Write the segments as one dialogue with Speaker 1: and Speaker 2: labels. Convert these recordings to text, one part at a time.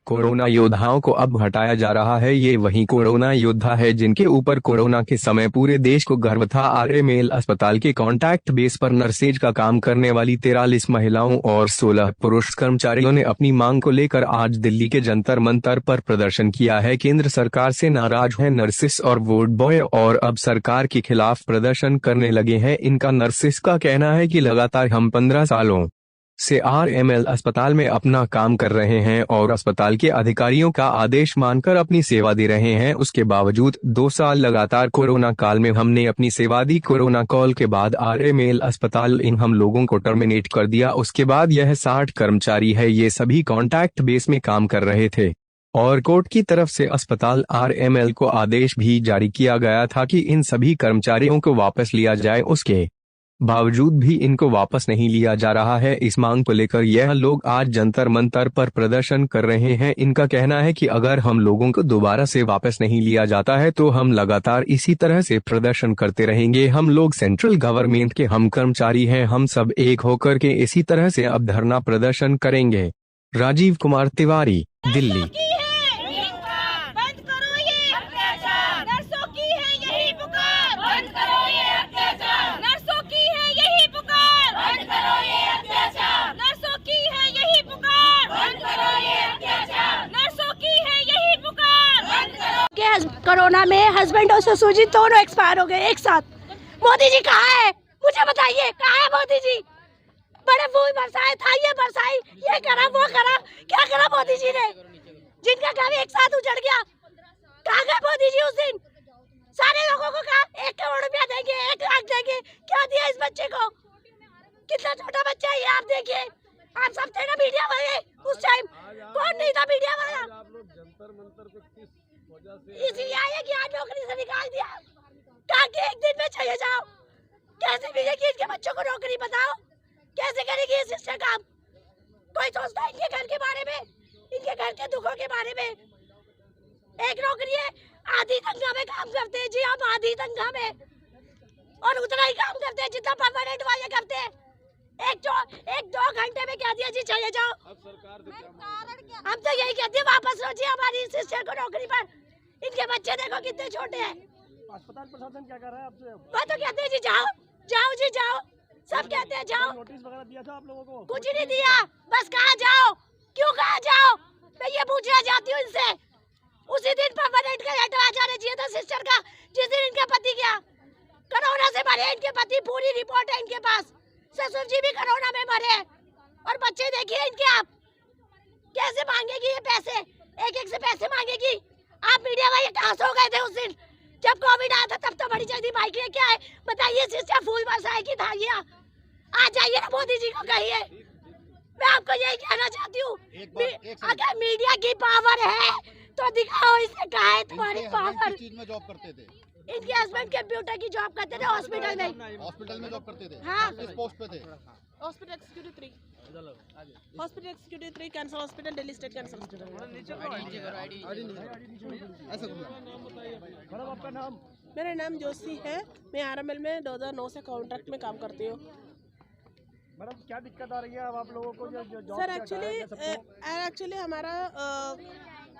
Speaker 1: Corona योद्धाओं को अब हटाया जा रहा है। ये वही कोरोना योद्धा है जिनके ऊपर कोरोना के समय पूरे देश को गर्व था। आरएमएल अस्पताल के कॉन्टैक्ट बेस पर नर्सेज का काम करने वाली 43 महिलाओं और 16 पुरुष कर्मचारियों ने अपनी मांग को लेकर आज दिल्ली के जंतर मंतर पर प्रदर्शन किया है। केंद्र सरकार से नाराज है नर्सिस और वार्ड बॉय और अब सरकार के खिलाफ प्रदर्शन करने लगे हैं। इनका नर्सिस का कहना है कि लगातार हम 15 सालों से आरएमएल अस्पताल में अपना काम कर रहे हैं और अस्पताल के अधिकारियों का आदेश मानकर अपनी सेवा दे रहे हैं। उसके बावजूद 2 साल लगातार कोरोना काल में हमने अपनी सेवा दी। कोरोना काल के बाद आरएमएल अस्पताल इन हम लोगों को टर्मिनेट कर दिया। उसके बाद यह 60 कर्मचारी है, ये सभी कॉन्टैक्ट बेस में काम कर रहे थे और कोर्ट की तरफ से अस्पताल आरएमएल को आदेश भी जारी किया गया था कि इन सभी कर्मचारियों को वापस लिया जाए। उसके बावजूद भी इनको वापस नहीं लिया जा रहा है। इस मांग को लेकर यह लोग आज जंतर मंतर पर प्रदर्शन कर रहे हैं। इनका कहना है कि अगर हम लोगों को दोबारा से वापस नहीं लिया जाता है तो हम लगातार इसी तरह से प्रदर्शन करते रहेंगे। हम लोग सेंट्रल गवर्नमेंट के हम कर्मचारी हैं, हम सब एक होकर के इसी तरह से अब धरना प्रदर्शन करेंगे। राजीव कुमार तिवारी, दिल्ली।
Speaker 2: कोरोना में हस्बैंड और ससुर जी दोनों एक्सपायर हो गए एक साथ। मोदी जी कहाँ है, मुझे बताइए कहाँ है मोदी जी? बड़े फूल बरसाए था, ये बरसाई, ये करा वो करा, क्या करा मोदी जी ने? जिनका घर एक साथ उजड़ गया, कहाँ गए मोदी जी उस दिन? सारे लोगों को कहा 1 करोड़ रुपया देंगे, 1 लाख देंगे, क्या दिया इस बच्चे को? कितना छोटा बच्चा है ये, आप देखिए। आप सब थे ना मीडिया वाले उस टाइम, कौन नहीं था मीडिया वाला? इसलिए आए कि आज नौकरी से निकाल दिया, कहा कि 1 दिन में चले जाओ। कैसे मिलेगी इनके बच्चों को नौकरी, बताओ कैसे करेगी ये सिस्टर काम? कोई सोचता है इनके घर के बारे में, इनके घर के दुखों के बारे में? एक नौकरी है, आधी तनख्वाह में काम करते हैं जी हम, आधी तनख्वाह में, और उतना ही काम करते हैं जितना परमानेंट वाले करते हैं। 1-2 घंटे में क्या दिया जी, चले जाओ। हम तो यही कहते हैं वापस लो जी हमारी सिस्टर को नौकरी पर। इनके बच्चे देखो कितने छोटे हैं।
Speaker 3: अस्पताल प्रशासन क्या कर रहा है आपसे?
Speaker 2: वो तो कहते हैं जी जाओ जाओ जी जाओ, सब कहते हैं जाओ।
Speaker 3: नोटिस वगैरह दिया था आप लोगों को?
Speaker 2: कुछ नहीं दिया, बस कहा जाओ। क्यों कहा जाओ? मैं ये पूछना चाहती हूँ इनसे। उसी दिन परमानेंट का लेटर आ जाना चाहिए था सिस्टर का, जिस दिन इनका पति गया। कोरोना से मरे इनके पति, पूरी रिपोर्ट है इनके पास। ससुर जी भी कोरोना में मरे और बच्चे देखिए इनके। आप कैसे मांगेगी ये पैसे? एक से पैसे मांगेगी। आप मीडिया वाले कहाँ सो गए थे उस दिन जब कोविड आया था? तब तो बड़ी जल्दी बाइक लेके आए। बताइए सिस्टर फूल बरसाए की थालियां। आ जाइए ना मोदी जी को कहिए। मैं आपको यही कहना चाहती हूँ, अगर मीडिया की पावर है तो दिखाओ इसे। कहाँ है तुम्हारी पावर?
Speaker 4: किस चीज में जॉब करते थे?
Speaker 2: इनके हस्बैंड कंप्यूटर की जॉब करते थे, हॉस्पिटल में।
Speaker 4: हॉस्पिटल में जॉब करते थे?
Speaker 2: हाँ।
Speaker 4: किस पोस्ट पे थे?
Speaker 5: Hospital executive 3, hospital executive 3, cancer hospital, Delhi state cancer hospital.
Speaker 3: Madam आपका नाम?
Speaker 5: मेरा नाम जोशी है, मैं आरएमएल में 2009 से कॉन्ट्रैक्ट में काम करती हूँ।
Speaker 3: मैडम क्या दिक्कत आ रही है अब आप लोगों को? जो
Speaker 5: सर एक्चुअली हमारा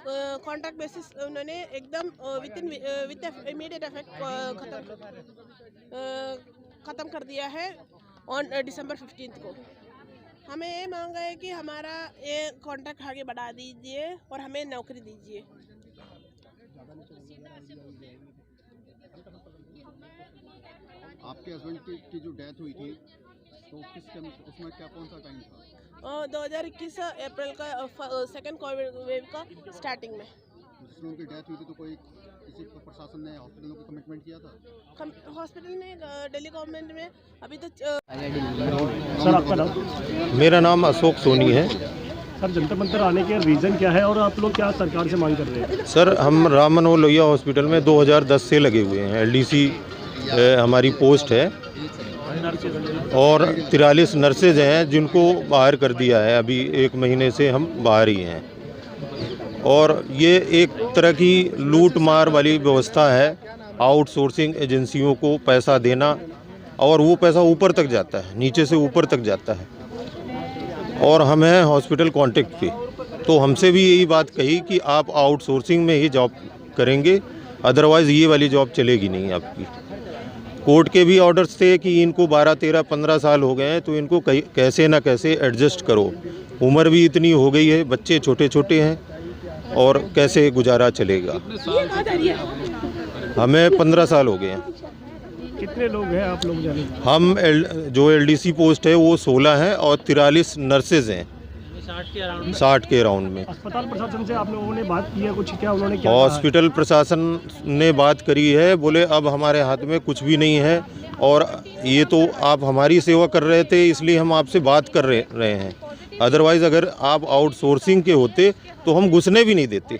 Speaker 5: कॉन्ट्रैक्ट बेसिस उन्होंने एकदम विद इमीडिएट इफेक्ट ख़त्म कर दिया है ऑन December 15 को। हमें ये मांगा है कि हमारा ये कॉन्ट्रैक्ट आगे बढ़ा दीजिए और हमें नौकरी दीजिए।
Speaker 4: आपके हस्बैंड की जो डेथ हुई थी तो किस टाइम, उसमें क्या कौन सा टाइम था?
Speaker 5: 2021 अप्रैल का, सेकेंड कोविड वेव का स्टार्टिंग में।
Speaker 4: जिसमें उनकी डेथ हुई थी तो कोई किसी प्रशासन ने हॉस्पिटलों को कमिटमेंट किया था?
Speaker 5: हॉस्पिटल ने दिल्ली गवर्नमेंट में अभी तो
Speaker 3: सर आपका नाम?
Speaker 6: मेरा नाम अशोक सोनी है।
Speaker 3: सर जंतर मंतर आने के रीज़न क्या है और आप लोग क्या सरकार से मांग कर रहे हैं?
Speaker 6: सर हम राम मनोहर लोहिया हॉस्पिटल में 2010 से लगे हुए हैं। एलडीसी हमारी पोस्ट है और 43 नर्सेज हैं जिनको बाहर कर दिया है। अभी 1 महीने से हम बाहर ही हैं और ये एक तरह की लूट मार वाली व्यवस्था है। आउटसोर्सिंग एजेंसियों को पैसा देना और वो पैसा ऊपर तक जाता है, नीचे से ऊपर तक जाता है। और हम हैं हॉस्पिटल कॉन्ट्रैक्ट पे, तो हमसे भी यही बात कही कि आप आउटसोर्सिंग में ही जॉब करेंगे, अदरवाइज़ ये वाली जॉब चलेगी नहीं आपकी। कोर्ट के भी ऑर्डर्स थे कि इनको 12, 13, 15 साल हो गए हैं, तो इनको कैसे ना कैसे एडजस्ट करो। उम्र भी इतनी हो गई है, बच्चे छोटे छोटे हैं, और कैसे गुजारा चलेगा। हमें 15 साल हो गए हैं।
Speaker 3: कितने लोग हैं आप लोग जाने?
Speaker 6: हम जो एलडीसी पोस्ट है वो 16 हैं और 43 नर्सेज हैं, 60 के अराउंड में।
Speaker 3: अस्पताल प्रशासन से आप लोगों ने बात की है कुछ? क्या उन्होंने क्या कहा?
Speaker 6: हॉस्पिटल प्रशासन ने बात करी है, बोले अब हमारे हाथ में कुछ भी नहीं है, और ये तो आप हमारी सेवा कर रहे थे इसलिए हम आपसे बात कर रहे हैं, अदरवाइज़ अगर आप आउटसोर्सिंग के होते तो हम घुसने भी नहीं देते।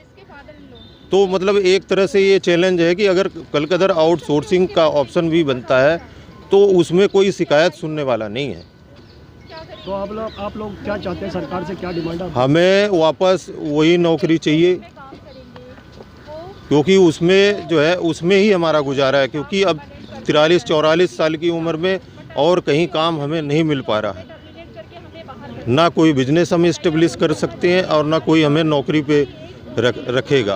Speaker 6: तो मतलब एक तरह से ये चैलेंज है कि अगर कल कदर आउटसोर्सिंग का ऑप्शन भी बनता है तो उसमें कोई शिकायत सुनने वाला नहीं है।
Speaker 3: तो आप लोग क्या चाहते हैं? सरकार से क्या डिमांड है?
Speaker 6: हमें वापस वही नौकरी चाहिए, क्योंकि उसमें जो है उसमें ही हमारा गुजारा है, क्योंकि अब 43-44 साल की उम्र में और कहीं काम हमें नहीं मिल पा रहा है। ना कोई बिजनेस हम इस्टेब्लिश कर सकते हैं और ना कोई हमें नौकरी पे रखेगा।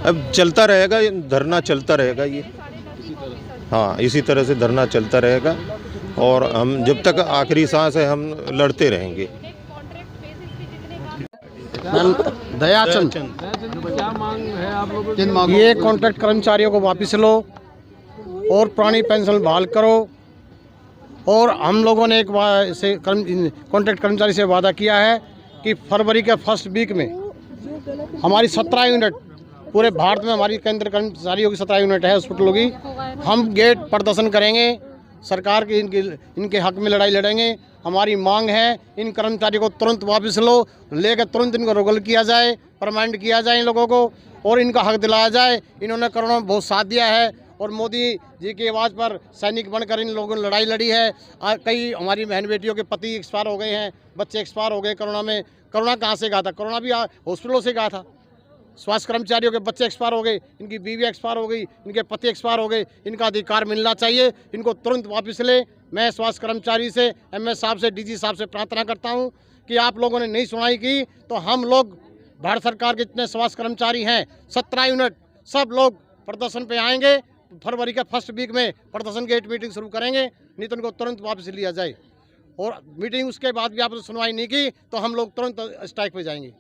Speaker 6: अब चलता रहेगा, धरना चलता रहेगा ये। हाँ, इसी तरह से धरना चलता रहेगा, और हम जब तक आखिरी सांस है हम लड़ते रहेंगे।
Speaker 7: दयाचंद, ये कॉन्ट्रैक्ट कर्मचारियों को वापस लो और पुरानी पेंशन बहाल करो। और हम लोगों ने एक कॉन्ट्रैक्ट कर्मचारी से वादा किया है कि फरवरी के फर्स्ट वीक में हमारी 17 यूनिट, पूरे भारत में हमारी केंद्र कर्मचारियों की 17 यूनिट है हॉस्पिटलों की, हम गेट प्रदर्शन करेंगे, सरकार की इनके हक में लड़ाई लड़ेंगे। हमारी मांग है इन कर्मचारियों को तुरंत वापस लो, लेकर तुरंत इनको रोगल किया जाए, परमानेंट किया जाए इन लोगों को, और इनका हक दिलाया जाए। इन्होंने कोरोना में बहुत साथ दिया है और मोदी जी की आवाज़ पर सैनिक बनकर इन लोगों ने लड़ाई लड़ी है। कई हमारी बहन बेटियों के पति एक्सपायर हो गए हैं, बच्चे एक्सपायर हो गए कोरोना में। कोरोना कहाँ से गया था? कोरोना भी हॉस्पिटलों से गया था। स्वास्थ्य कर्मचारियों के बच्चे एक्सपायर हो गए, इनकी बीवी एक्सपायर हो गई, इनके पति एक्सपायर हो गए। इनका अधिकार मिलना चाहिए, इनको तुरंत वापस ले। मैं स्वास्थ्य कर्मचारी से, एमएस साहब से, डीजी साहब से प्रार्थना करता हूं कि आप लोगों ने नहीं सुनाई की तो हम लोग भारत सरकार के जितने स्वास्थ्य कर्मचारी हैं 17 यूनिट सब लोग प्रदर्शन पे आएंगे। फरवरी के फर्स्ट वीक में प्रदर्शन गेट मीटिंग शुरू करेंगे, नहीं तो उनको तुरंत वापस लिया जाए। और मीटिंग उसके बाद भी आपने सुनवाई नहीं की तो हम लोग तुरंत स्ट्राइक पे जाएंगे।